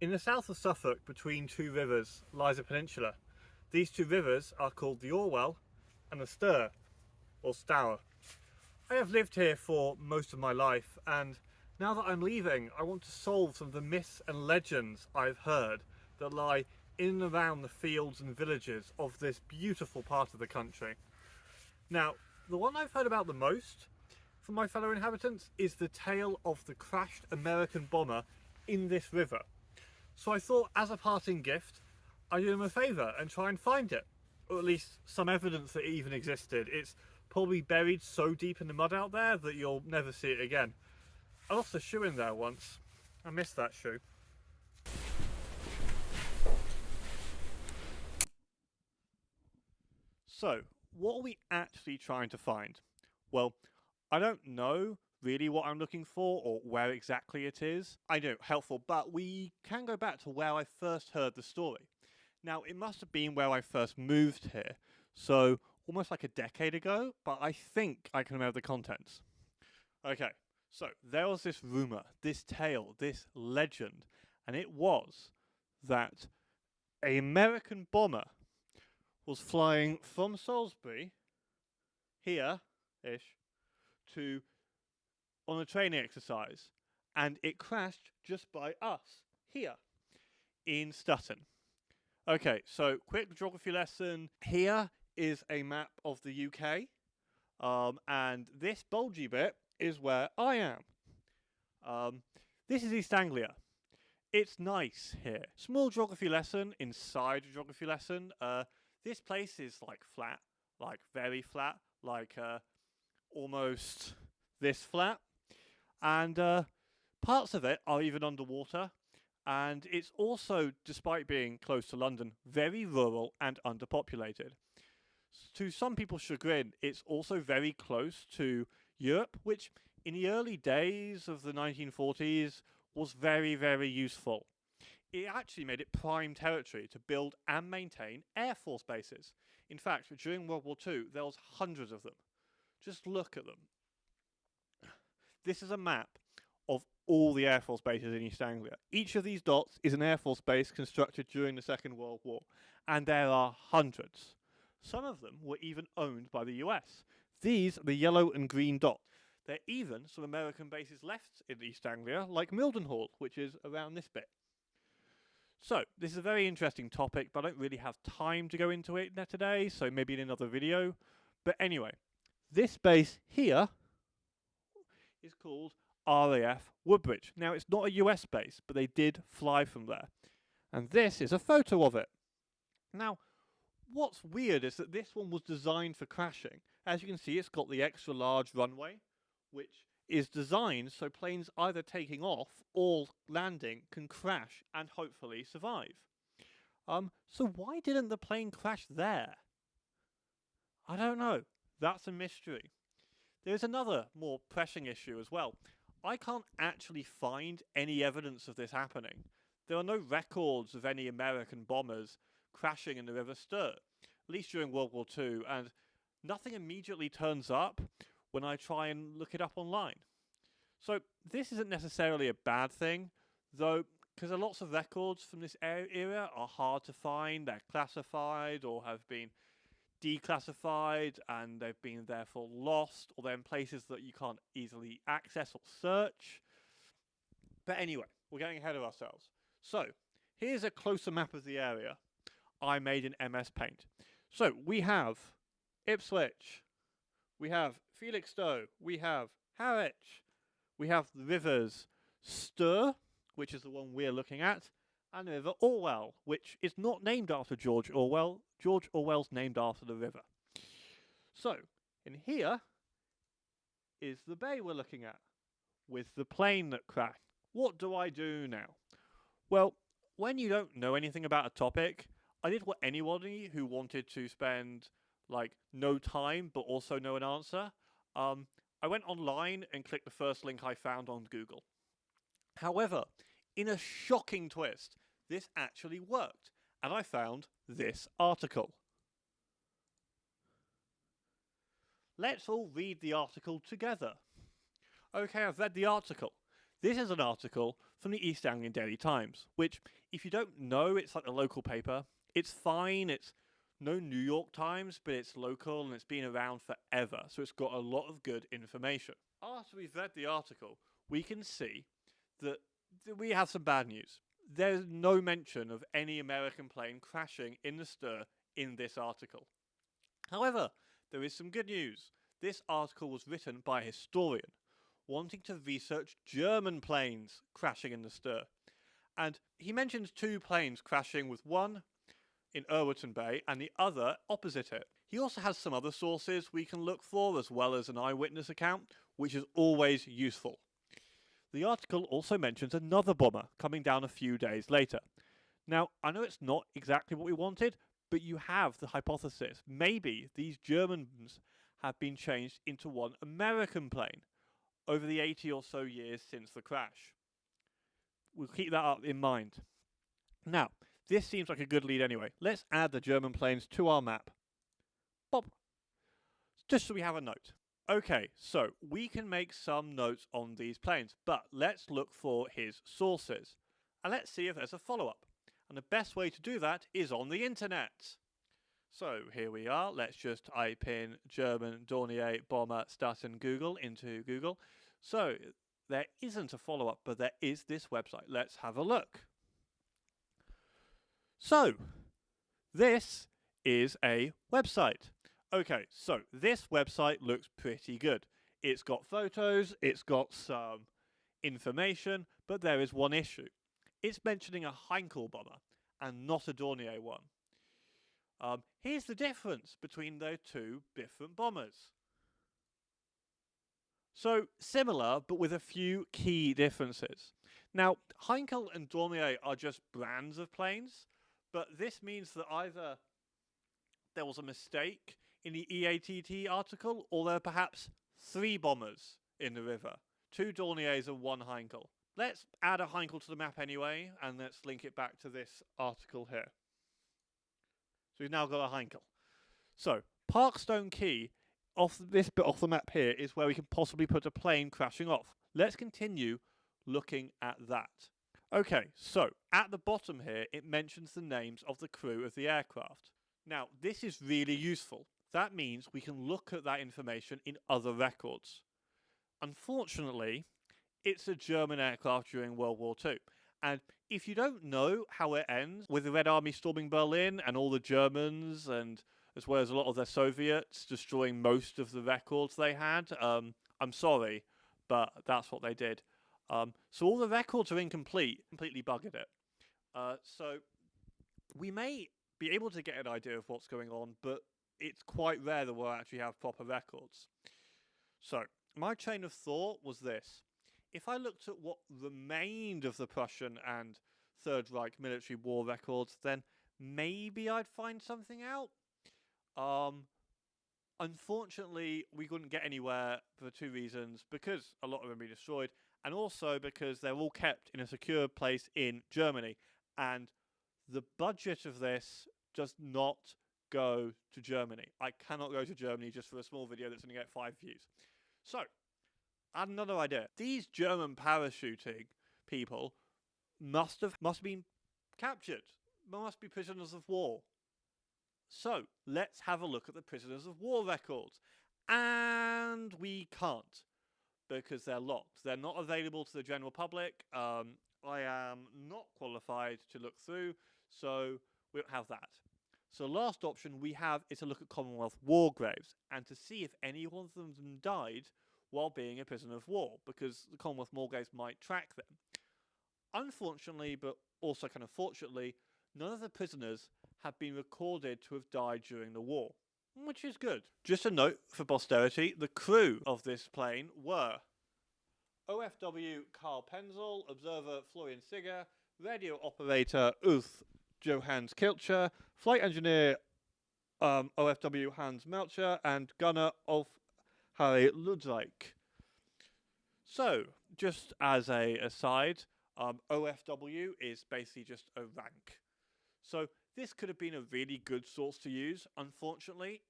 In the south of Suffolk, between two rivers, lies a peninsula. These two rivers are called the Orwell and the Stour, or Stour. I have lived here for most of my life, and now that I'm leaving, I want to solve some of the myths and legends I've heard that lie in and around the fields and villages of this beautiful part of the country. Now, the one I've heard about the most from my fellow inhabitants is the tale of the crashed American bomber in this river. So I thought, as a parting gift, I'd do them a favour and try and find it, or at least some evidence that it even existed. It's probably buried so deep in the mud out there that you'll never see it again. I lost a shoe in there once. I missed that shoe. So, what are we actually trying to find? Well, I don't know really what I'm looking for or where exactly it is. I know, helpful, but we can go back to where I first heard the story. Now, it must have been where I first moved here, so almost like a decade ago, but I think I can remember the contents. Okay, so there was this rumour, this tale, this legend, and it was that an American bomber was flying from Salisbury, here-ish, to on a training exercise, and it crashed just by us, here, in Sutton. Okay, so quick geography lesson. Here is a map of the UK, and this bulgy bit is where I am. This is East Anglia. It's nice here. Small geography lesson inside a geography lesson. This place is like flat, like very flat, like almost this flat. And parts of it are even underwater. And it's also, despite being close to London, very rural and underpopulated. To some people's chagrin, it's also very close to Europe, which in the early days of the 1940s was very, very useful. It actually made it prime territory to build and maintain Air Force bases. In fact, during World War II, there was hundreds of them. Just look at them. This is a map of all the Air Force bases in East Anglia. Each of these dots is an Air Force base constructed during the Second World War, and there are hundreds. Some of them were even owned by the US. These are the yellow and green dots. There are even some American bases left in East Anglia, like Mildenhall, which is around this bit. So, this is a very interesting topic, but I don't really have time to go into it today, so maybe in another video. But anyway, this base here is called RAF Woodbridge. Now, it's not a US base, but they did fly from there. And this is a photo of it. Now, what's weird is that this one was designed for crashing. As you can see, it's got the extra large runway, which is designed so planes either taking off or landing can crash and hopefully survive. So why didn't the plane crash there? I don't know. That's a mystery. There's another more pressing issue as well. I can't actually find any evidence of this happening. There are no records of any American bombers crashing in the River Stour, at least during World War II, and nothing immediately turns up when I try and look it up online. So this isn't necessarily a bad thing, though, because lots of records from this era are hard to find, they're classified or have been declassified and they've been therefore lost, or they're in places that you can't easily access or search. But anyway, we're getting ahead of ourselves. So here's a closer map of the area I made in MS Paint. So we have Ipswich, we have Felixstowe, we have Harwich, we have the rivers Stour, which is the one we're looking at, and the River Orwell, which is not named after George Orwell. George Orwell's named after the river. So, in here is the bay we're looking at, with the plane that crashed. What do I do now? Well, when you don't know anything about a topic, I did what anybody who wanted to spend, like, no time but also know an answer. I went online and clicked the first link I found on Google. However, in a shocking twist, this actually worked, and I found this article. Let's all read the article together. Okay, I've read the article. This is an article from the East Anglian Daily Times, which, if you don't know, it's like a local paper. It's fine, it's no New York Times, but it's local and it's been around forever, so it's got a lot of good information. After we've read the article, we can see that we have some bad news. There's no mention of any American plane crashing in the Stour in this article. However, there is some good news. This article was written by a historian wanting to research German planes crashing in the Stour. And he mentions 2 planes crashing, with one in Irwitton Bay and the other opposite it. He also has some other sources we can look for, as well as an eyewitness account, which is always useful. The article also mentions another bomber coming down a few days later. Now, I know it's not exactly what we wanted, but you have the hypothesis. Maybe these Germans have been changed into one American plane over the 80 or so years since the crash. We'll keep that up in mind. Now, this seems like a good lead anyway. Let's add the German planes to our map. Bob. Just so we have a note. Okay, so we can make some notes on these planes, but let's look for his sources. And let's see if there's a follow-up. And the best way to do that is on the internet. So here we are. Let's just type in German Dornier bomber Stutton Google into Google. So there isn't a follow-up, but there is this website. Let's have a look. So this is a website. Okay, so this website looks pretty good. It's got photos, it's got some information, but there is one issue. It's mentioning a Heinkel bomber and not a Dornier one. Here's the difference between those 2 different bombers. So similar, but with a few key differences. Now, Heinkel and Dornier are just brands of planes, but this means that either there was a mistake in the EADT article, or there are perhaps 3 bombers in the river. 2 Dorniers and 1 Heinkel. Let's add a Heinkel to the map anyway, and let's link it back to this article here. So we've now got a Heinkel. So, Parkstone Quay, off this bit off the map here, is where we can possibly put a plane crashing off. Let's continue looking at that. Okay, so at the bottom here, it mentions the names of the crew of the aircraft. Now, this is really useful. That means we can look at that information in other records. Unfortunately, it's a German aircraft during World War II. And if you don't know how it ends, with the Red Army storming Berlin and all the Germans, and as well as a lot of the Soviets destroying most of the records they had, I'm sorry, but that's what they did. So all the records are incomplete, completely buggered it. So we may be able to get an idea of what's going on, but it's quite rare that we'll actually have proper records. So my train of thought was this. If I looked at what remained of the Prussian and Third Reich military war records, then maybe I'd find something out. Unfortunately, we couldn't get anywhere for 2 reasons. Because a lot of them have been destroyed, and also because they're all kept in a secure place in Germany. And the budget of this does not go to Germany. I cannot go to Germany just for a small video that's going to get 5 views. So, I had another idea. These German parachuting people must have been captured. Must be prisoners of war. So, let's have a look at the prisoners of war records. And we can't, because they're locked. They're not available to the general public. I am not qualified to look through, so we don't have that. So the last option we have is to look at Commonwealth war graves and to see if any one of them died while being a prisoner of war, because the Commonwealth war graves might track them. Unfortunately, but also kind of fortunately, none of the prisoners have been recorded to have died during the war, which is good. Just a note for posterity, the crew of this plane were OFW Carl Penzel, observer Florian Sigger, radio operator Ulf Johannes Kilcher, flight engineer OFW Hans Melcher, and gunner of Harry Ludwig. So, just as a aside, OFW is basically just a rank. So this could have been a really good source to use. Unfortunately,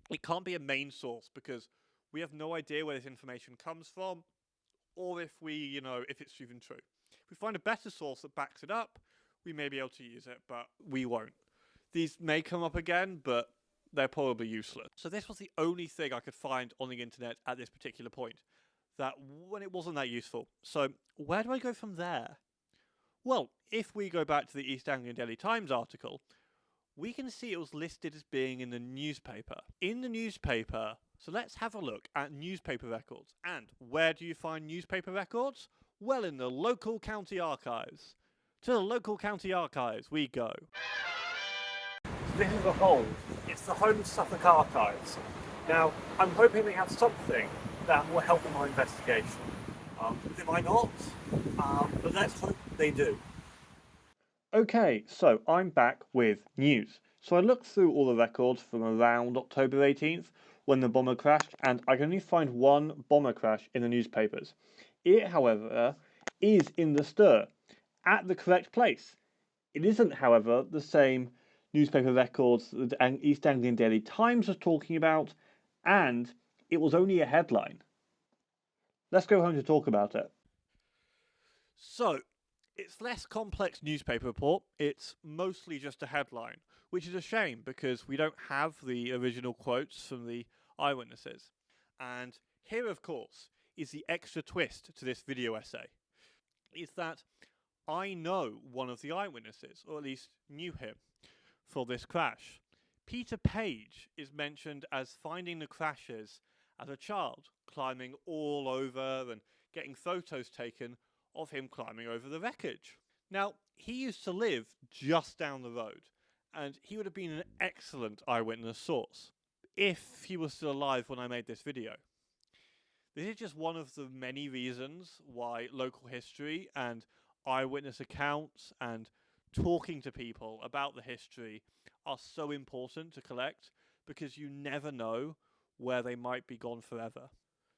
it can't be a main source because we have no idea where this information comes from or if if it's even true. If we find a better source that backs it up, we may be able to use it, but we won't. These may come up again, but they're probably useless. So this was the only thing I could find on the internet at this particular point, that when it wasn't that useful. So where do I go from there? Well, if we go back to the East Anglian Daily Times article, we can see it was listed as being in the newspaper. In the newspaper, so let's have a look at newspaper records. And where do you find newspaper records? Well, in the local county archives. To the local county archives we go. This is the hole. It's the home of Suffolk Archives. Now, I'm hoping they have something that will help in my investigation. They might not, but let's hope they do. Okay, so I'm back with news. So I looked through all the records from around October 18th, when the bomber crashed, and I can only find one bomber crash in the newspapers. It, however, is in the stir, at the correct place. It isn't, however, the same newspaper records that the East Anglian Daily Times was talking about, and it was only a headline. Let's go home to talk about it. So, it's less complex newspaper report. It's mostly just a headline, which is a shame because we don't have the original quotes from the eyewitnesses. And here, of course, is the extra twist to this video essay. Is that I know one of the eyewitnesses, or at least knew him, for this crash. Peter Page is mentioned as finding the crashes as a child, climbing all over and getting photos taken of him climbing over the wreckage. Now, he used to live just down the road, and he would have been an excellent eyewitness source if he was still alive when I made this video. This is just one of the many reasons why local history and eyewitness accounts and talking to people about the history are so important to collect, because you never know where they might be gone forever.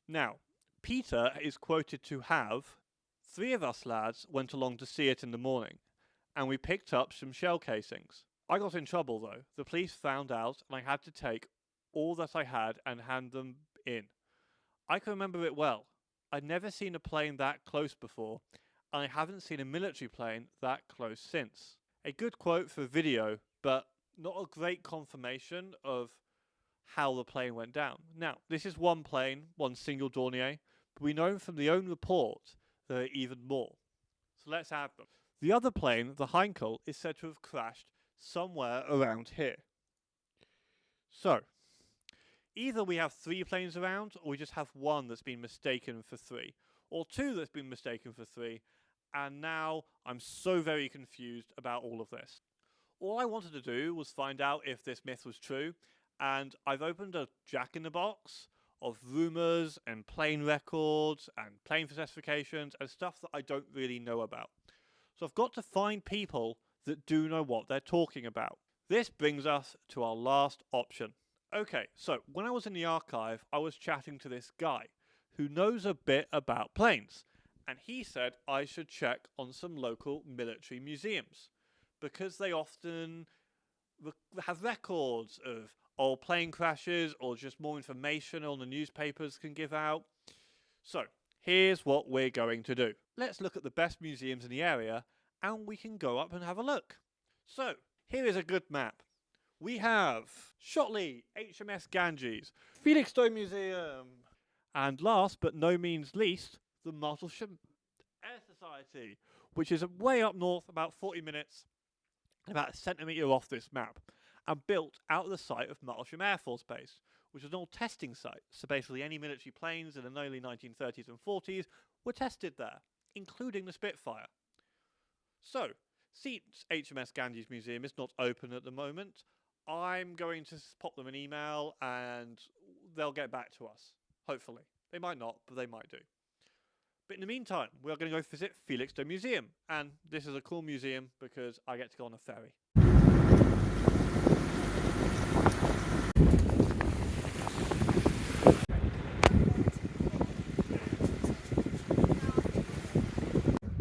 Now, Peter is quoted to have, 3 of us lads went along to see it in the morning, and we picked up some shell casings. I got in trouble though. The police found out, and I had to take all that I had and hand them in. I can remember it well. I'd never seen a plane that close before, and I haven't seen a military plane that close since. A good quote for video, but not a great confirmation of how the plane went down. Now, this is one plane, one single Dornier, but we know from the own report there are even more. So let's add them. The other plane, the Heinkel, is said to have crashed somewhere around here. So, either we have 3 planes around, or we just have one that's been mistaken for 3, or 2 that's been mistaken for 3, and now I'm so very confused about all of this. All I wanted to do was find out if this myth was true, and I've opened a jack-in-the-box of rumours and plane records and plane specifications and stuff that I don't really know about. So I've got to find people that do know what they're talking about. This brings us to our last option. Okay, so when I was in the archive, I was chatting to this guy who knows a bit about planes, and he said I should check on some local military museums, because they often have records of old plane crashes or just more information on the newspapers can give out. So, here's what we're going to do. Let's look at the best museums in the area, and we can go up and have a look. So, here is a good map. We have Shotley, HMS Ganges, Felixstowe Museum, and last but no means least, the Martlesham Air Society, which is way up north, about 40 minutes, about a centimetre off this map, and built out of the site of Martlesham Air Force Base, which was an old testing site. So basically any military planes in the early 1930s and 40s were tested there, including the Spitfire. So, since HMS Ganges Museum is not open at the moment, I'm going to pop them an email and they'll get back to us, hopefully. They might not, but they might do. But in the meantime, we're going to go visit Felixstowe Museum, and this is a cool museum because I get to go on a ferry.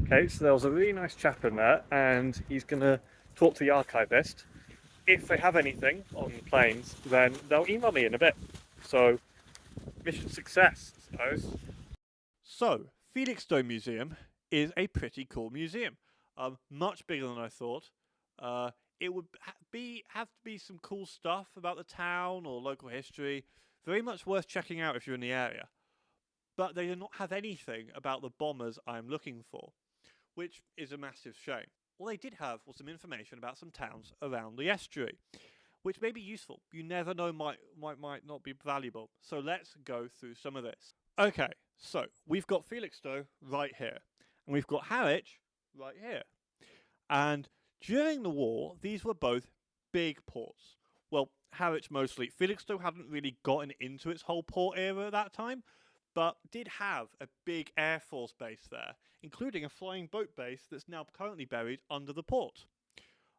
Okay, so there was a really nice chap in there, and he's going to talk to the archivist. If they have anything on planes, then they'll email me in a bit. So, mission success, I suppose. So, Felixstowe Museum is a pretty cool museum. Much bigger than I thought. It would have to be some cool stuff about the town or local history. Very much worth checking out if you're in the area. But they do not have anything about the bombers I'm looking for, which is a massive shame. All they did have was some information about some towns around the estuary, which may be useful. You never know, might not be valuable. So let's go through some of this. Okay, so we've got Felixstowe right here, and we've got Harwich right here. And during the war, these were both big ports. Well, Harwich mostly. Felixstowe hadn't really gotten into its whole port era at that time, but did have a big Air Force base there, including a flying boat base that's now currently buried under the port.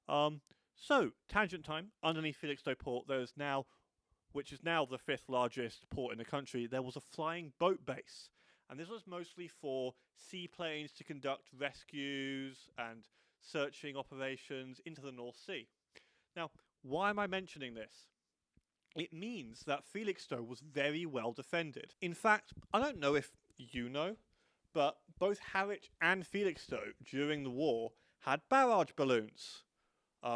So, tangent time, underneath Felixstowe Port, there is now, which is now the 5th largest port in the country, there was a flying boat base. And this was mostly for seaplanes to conduct rescues and searching operations into the North Sea. Now, why am I mentioning this? It means that Felixstowe was very well defended. In fact, I don't know if you know, but both Harwich and Felixstowe during the war had barrage balloons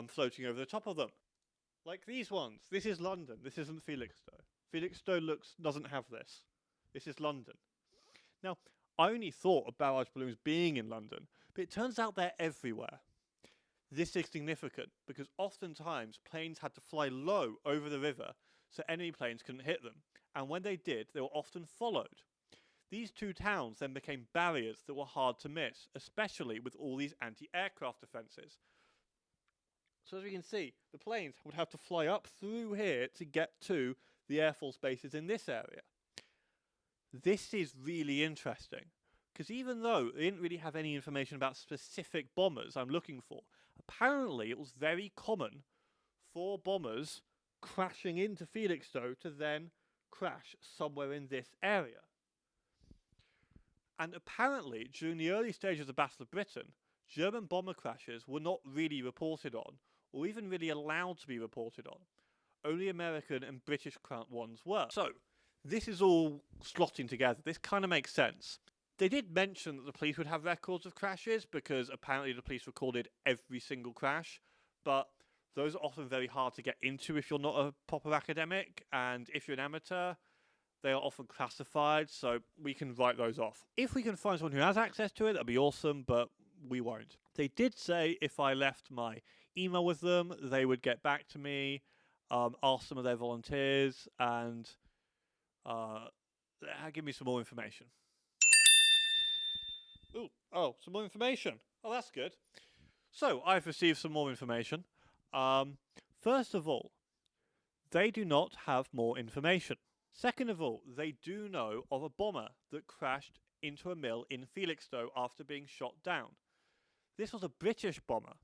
floating over the top of them. Like these ones. This is London. This isn't Felixstowe. Felixstowe doesn't have this. This is London. Now, I only thought of barrage balloons being in London, but it turns out they're everywhere. This is significant because oftentimes planes had to fly low over the river so enemy planes couldn't hit them, and when they did, they were often followed. These two towns then became barriers that were hard to miss, especially with all these anti-aircraft defences. So as we can see, the planes would have to fly up through here to get to the Air Force bases in this area. This is really interesting, because even though they didn't really have any information about specific bombers I'm looking for, apparently it was very common for bombers crashing into Felixstowe to then crash somewhere in this area. And apparently, during the early stages of the Battle of Britain, German bomber crashes were not really reported on, or even really allowed to be reported on. Only American and British ones were. So, this is all slotting together. This kind of makes sense. They did mention that the police would have records of crashes, because apparently the police recorded every single crash, but those are often very hard to get into if you're not a proper academic, and if you're an amateur, they are often classified, so we can write those off. If we can find someone who has access to it, that'd be awesome, but we won't. They did say if I left my email with them, they would get back to me, ask some of their volunteers, and give me some more information. Some more information. Oh, that's good. So, I've received some more information. First of all, they do not have more information. Second of all, they do know of a bomber that crashed into a mill in Felixstowe after being shot down. This was a British bomber,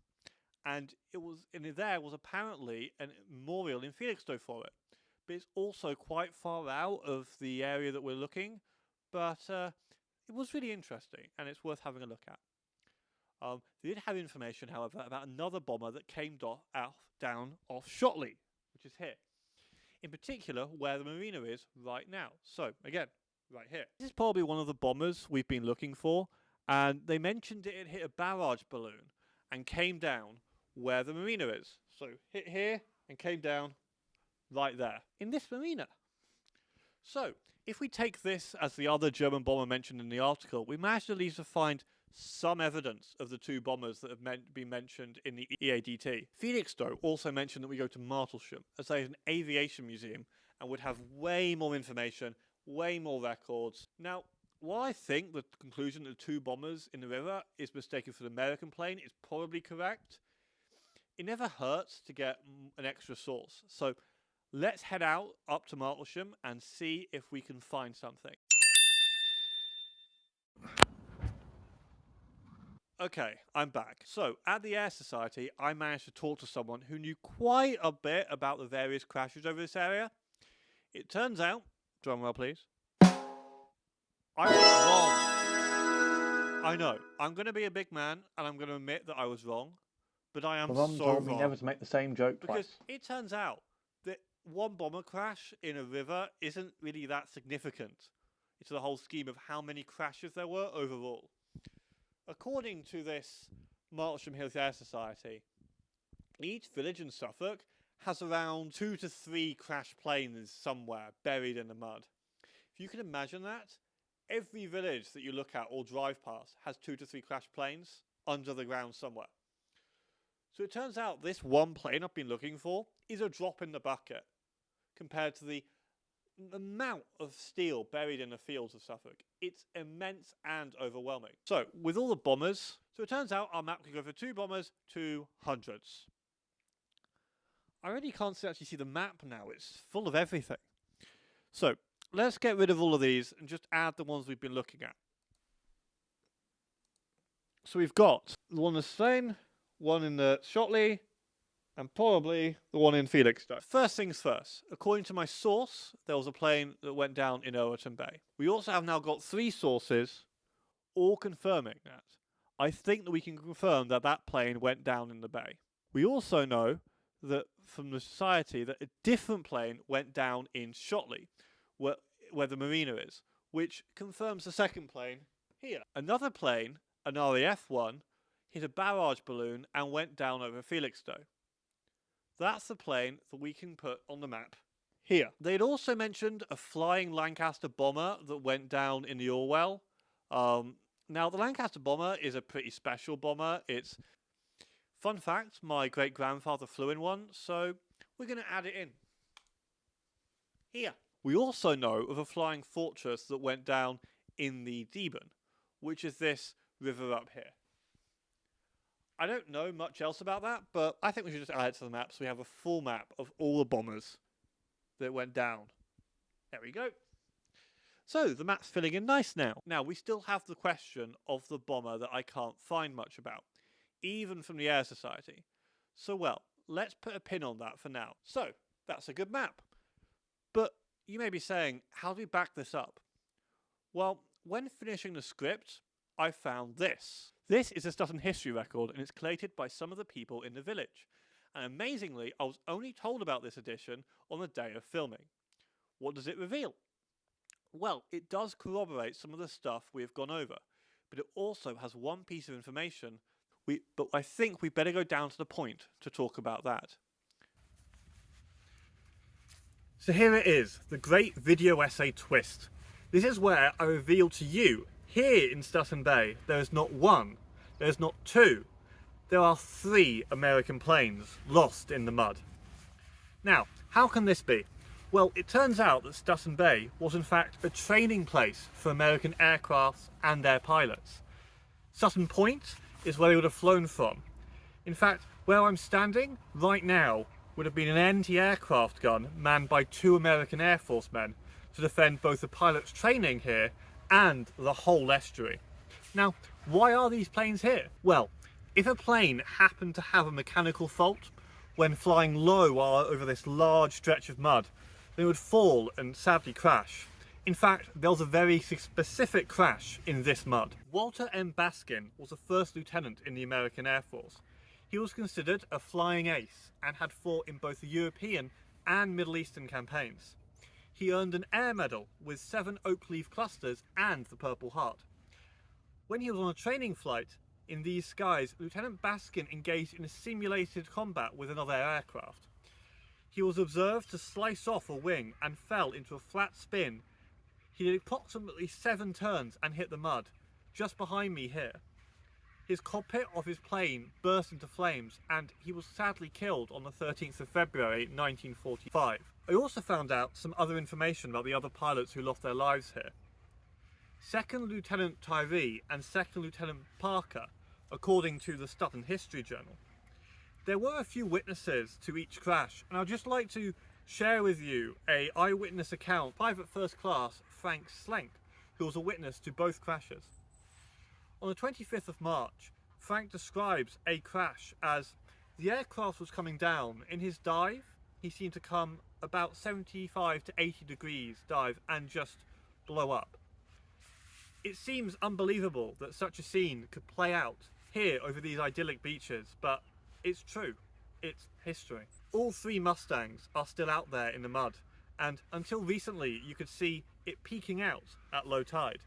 and there was apparently a memorial in Felixstowe for it. But it's also quite far out of the area that we're looking, but it was really interesting, and it's worth having a look at. They did have information, however, about another bomber that came down off Shotley, which is here. In particular, where the marina is right now. So, again, right here. This is probably one of the bombers we've been looking for, and they mentioned it hit a barrage balloon and came down where the marina is. So, hit here and came down right there, in this marina. So, if we take this as the other German bomber mentioned in the article, we managed at least to find some evidence of the two bombers that have been mentioned in the EADT. Felixstowe also mentioned that we go to Martlesham, as they is an aviation museum, and would have way more information, way more records. Now, while I think the conclusion that the two bombers in the river is mistaken for the American plane is probably correct, it never hurts to get an extra source. So let's head out up to Martlesham and see if we can find something. Okay, I'm back. So, at the Air Society, I managed to talk to someone who knew quite a bit about the various crashes over this area. It turns out, drumroll please, I was wrong. I know, I'm going to be a big man, and I'm going to admit that I was wrong, but I am so wrong. told me never to make the same joke because twice. It turns out that one bomber crash in a river isn't really that significant. into the whole scheme of how many crashes there were overall. According to this Marcham Hills Air Society, each village in Suffolk has around 2 to 3 crashed planes somewhere buried in the mud. If you can imagine that, every village that you look at or drive past has 2 to 3 crashed planes under the ground somewhere. So it turns out this one plane I've been looking for is a drop in the bucket compared to the amount of steel buried in the fields of Suffolk. It's immense and overwhelming. So with all the bombers, so it turns out our map can go for 2 bombers, 2 hundreds. I really can't actually see the map now, it's full of everything. So let's get rid of all of these and just add the ones we've been looking at. So we've got the one in Spain, one in the Shotley, and probably the one in Felixstowe. First things first, according to my source, there was a plane that went down in Overton Bay. We also have now got 3 sources, all confirming that. I think that we can confirm that that plane went down in the bay. We also know that from the society that a different plane went down in Shotley, where the marina is, which confirms the second plane here. Another plane, an RAF one, hit a barrage balloon and went down over Felixstowe. That's the plane that we can put on the map here. They'd also mentioned a flying Lancaster bomber that went down in the Orwell. Now, the Lancaster bomber is a pretty special bomber. It's, fun fact, my great-grandfather flew in one, so we're going to add it in here. We also know of a flying fortress that went down in the Deben, which is this river up here. I don't know much else about that, but I think we should just add it to the map so we have a full map of all the bombers that went down. There we go. So the map's filling in nice now. Now we still have the question of the bomber that I can't find much about, even from the Air Society. So well, let's put a pin on that for now. So that's a good map. But you may be saying, how do we back this up? Well, when finishing the script, I found this. This is a Stutton history record, and it's collated by some of the people in the village. And amazingly, I was only told about this edition on the day of filming. What does it reveal? Well, it does corroborate some of the stuff we have gone over, but it also has one piece of information. But I think we better go down to the point to talk about that. So here it is, the great video essay twist. This is where I reveal to you, here in Stutton Bay, there is not 1, there is not 2, there are 3 American planes lost in the mud. Now, how can this be? Well, it turns out that Stutton Bay was in fact a training place for American aircrafts and their pilots. Sutton Point is where they would have flown from. In fact, where I'm standing right now would have been an anti-aircraft gun manned by 2 American Air Force men to defend both the pilots' training here and the whole estuary. Now, why are these planes here? Well, if a plane happened to have a mechanical fault when flying low over this large stretch of mud, then it would fall and sadly crash. In fact, there was a very specific crash in this mud. Walter M. Baskin was a first lieutenant in the American Air Force. He was considered a flying ace and had fought in both the European and Middle Eastern campaigns. He earned an Air Medal with 7 oak leaf clusters and the Purple Heart. When he was on a training flight in these skies, Lieutenant Baskin engaged in a simulated combat with another aircraft. He was observed to slice off a wing and fell into a flat spin. He did approximately 7 turns and hit the mud, just behind me here. His cockpit of his plane burst into flames and he was sadly killed on the 13th of February 1945. I also found out some other information about the other pilots who lost their lives here. Second Lieutenant Tyree and Second Lieutenant Parker, according to the Stutton History Journal. There were a few witnesses to each crash, and I'd just like to share with you an eyewitness account, Private First Class Frank Slenk, who was a witness to both crashes. On the 25th of March, Frank describes a crash as the aircraft was coming down. In his dive, he seemed to come about 75 to 80 degrees dive and just blow up. It seems unbelievable that such a scene could play out here over these idyllic beaches, but it's true. It's history. All 3 Mustangs are still out there in the mud, and until recently you could see it peaking out at low tide.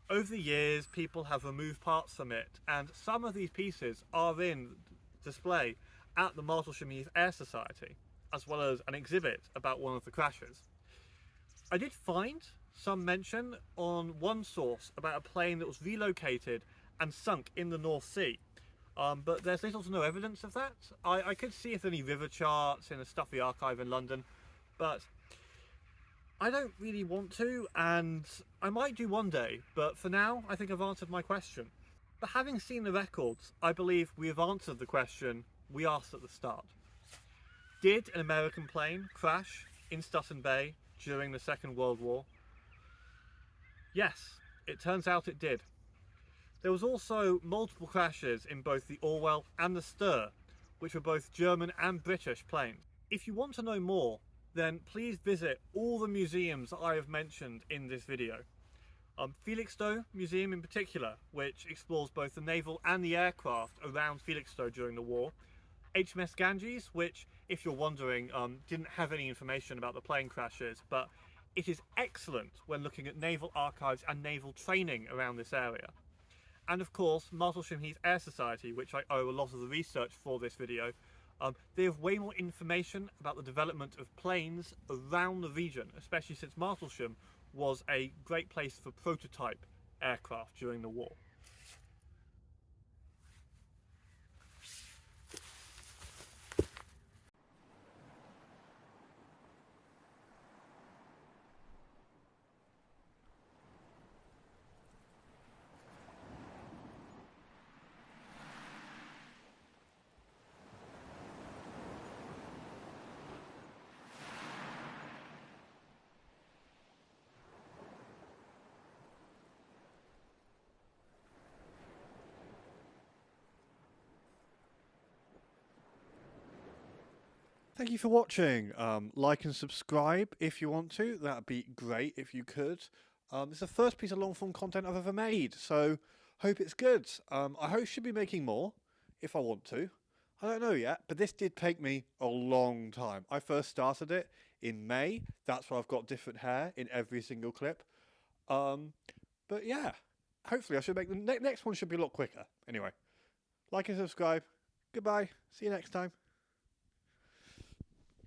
Over the years, people have removed parts from it, and some of these pieces are in display at the Martlesham Heath Air Society, as well as an exhibit about one of the crashes. I did find some mention on one source about a plane that was relocated and sunk in the North Sea, but there's little to no evidence of that. I could see if there are any river charts in a stuffy archive in London, but I don't really want to, and I might do one day, but for now I think I've answered my question. But having seen the records, I believe we have answered the question we asked at the start. Did an American plane crash in Stutton Bay during the Second World War? Yes, it turns out it did. There was also multiple crashes in both the Orwell and the Stir, which were both German and British planes. If you want to know more, then please visit all the museums that I have mentioned in this video. Felixstowe Museum in particular, which explores both the naval and the aircraft around Felixstowe during the war. HMS Ganges, which, if you're wondering, didn't have any information about the plane crashes, but it is excellent when looking at naval archives and naval training around this area. And of course, Martlesham Heath Air Society, which I owe a lot of the research for this video. They have way more information about the development of planes around the region, especially since Martlesham was a great place for prototype aircraft during the war. Thank you for watching. Like and subscribe if you want to. That'd be great if you could. It's the first piece of long form content I've ever made, so hope it's good. I hope I should be making more if I want to. I don't know yet, but this did take me a long time. I first started it in May. That's why I've got different hair in every single clip. But yeah, hopefully I should make the next one should be a lot quicker. Anyway, like and subscribe. Goodbye. See you next time.